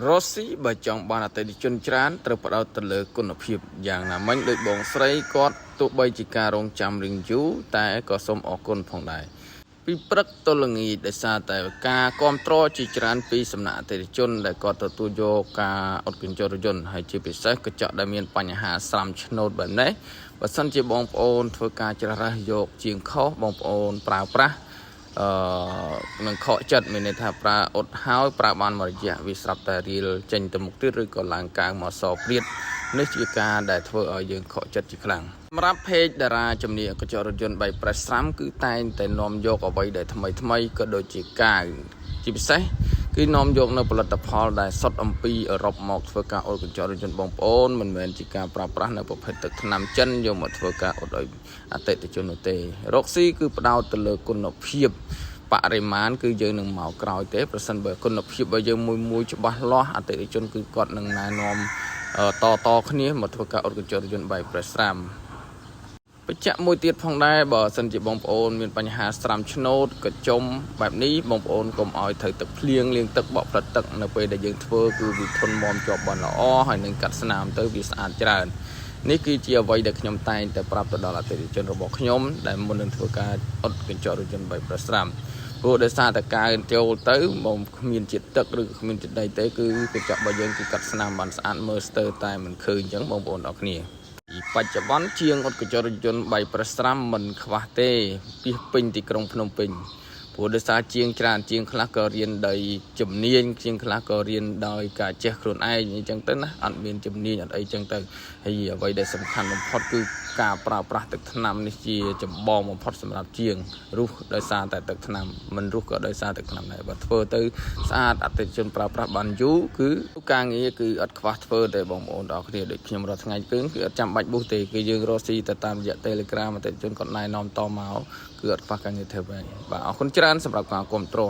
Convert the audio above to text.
រស់ស៊ីបើចង់បានអតិថិជនច្រើនត្រូវផ្ដោតទៅលើគុណភាពយ៉ាងណាមិញដូចបងស្រីគាត់ទោះបីជាការរងចាំរៀងយូរតែក៏សូមអរគុណផងដែរពីព្រឹកទល់ល្ងាចដោយសារតែការគ្រប់គ្រងជាច្រើនពីសំណាក់អតិថិជនដែលគាត់ទទួលយកការអត់កញ្ចក់រថយន្តហើយជាពិសេសកញ្ចក់ដែលមានបញ្ហាស្រាំឆ្នោតបែបនេះបើសិនជាបងប្អូនធ្វើការជ្រើសរើសយកជាងខុសបងប្អូនប្រើប្រាស់នឹងខកចិត្តមានន័យថាប្រើអត់ហើយប្រើបានមួយរយៈវាស្រាប់តែរៀលចេញទៅមុខទៀតឬក៏ឡើងកើមកសព្រាតនេះជាការដែលធ្វើឲ្យយើងខកចិត្តជាខ្លាំងសម្រាប់เพจតារាជំនាញកញ្ចក់រថយន្តបៃប្រេសស្រាំគឺតែងតែនាំយកអ្វីដែលថ្មីក៏ដូចជាការជាពិសេសគឺនាំយកនៅផលិតផលដែលសុទ្ធអំពីអឺរ៉ុបមកធ្វើការអ៊ុតកញ្ចក់រថយន្តបងប្អូនមិនមែនជាការប្រើប្រាស់នៅប្រភេទទឹកថ្នាំចិនយកមកធ្វើការអ៊ុតឲ្យអតិថិជននោះទេរកស៊ីគឺផ្ដោតទៅលើគុណភាពបរិមាណគឺយើងនឹងមកក្រោយទេប្រសិនបើគុណភាពបើយើងមួយច្បាស់លាស់អតិថិជនគឺគាត់នឹងណែនាំតគ្នាមកធ្វើការអ៊ុតកញ្ចក់រថយន្តបៃប្រេសស្រាំបញ្ជាក់មួយទៀតផងដែរបើសិនជាបងប្អូនមានបញ្ហាស្រាំឆ្នោតកញ្ចុំបែបនេះបងប្អូនកុំឲ្យត្រូវទឹកភ្លៀងលាងទឹកបក់ផ្លិតទឹកនៅពេលដែលយើងធ្វើគឺវាធន់មាំជាប់បានល្អហើយនឹងកាត់ស្នាមទៅវាស្អាតច្រើននេះគឺជាអ្វីដែលខ្ញុំតែងតែប្រាប់ទៅដល់អតិថិជនរបស់ខ្ញុំដែលមុននឹងធ្វើការអ៊ុតកញ្ចក់រថយន្តបៃប្រេសស្រាំព្រោះដោយសារតែការចូលទៅមកគ្មានជាតិទឹកឬគ្មានជាតិដីទេគឺកញ្ចក់របស់យើងគឺកាត់ស្នាមបានស្អាតមើលស្ទើរតែមិនឃើញអញ្ចឹងបងប្អូនអរគ្នាបច្ចុប្បន្នជាងអ៊ុតកញ្ចក់រថយន្តបៃប្រេសស្រាំមិនខ្វះទេពីពេញទីក្រុងភ្នំពេញព្រោះដោយសារជាងច្រើនជាងខ្លះក៏រៀនដោយជំនាញជាងខ្លះក៏រៀនដោយការចេះខ្លួនឯងអញ្ចឹងទៅណាអត់មានជំនាញអត់អីចឹងទៅហើយអ្វីដែលសំខាន់បំផុតគឺការប្រើប្រាស់ទឹកថ្នាំនេះជាចម្បងបំផុតសម្រាប់ជាងរស់ដោយសារតែទឹកថ្នាំមិនរស់ក៏ដោយសារទឹកថ្នាំដែរបើធ្វើទៅស្អាតអតិថិជនប្រើប្រាស់បានយូរគឺការងារគឺអត់ខ្វះធ្វើទេបងប្អូនទាំងអស់គ្នាដូចខ្ញុំរាល់ថ្ងៃគឺអត់ចាំបាច់បុះទេគឺយើងរកស៊ីទៅតាមរយៈ Telegram អតិថិជនគាត់ណែនាំតមកគឺអត់ខ្វះការងារធ្វើទេបាទអរគុណច្រើនសម្រាប់ការគាំទ្រ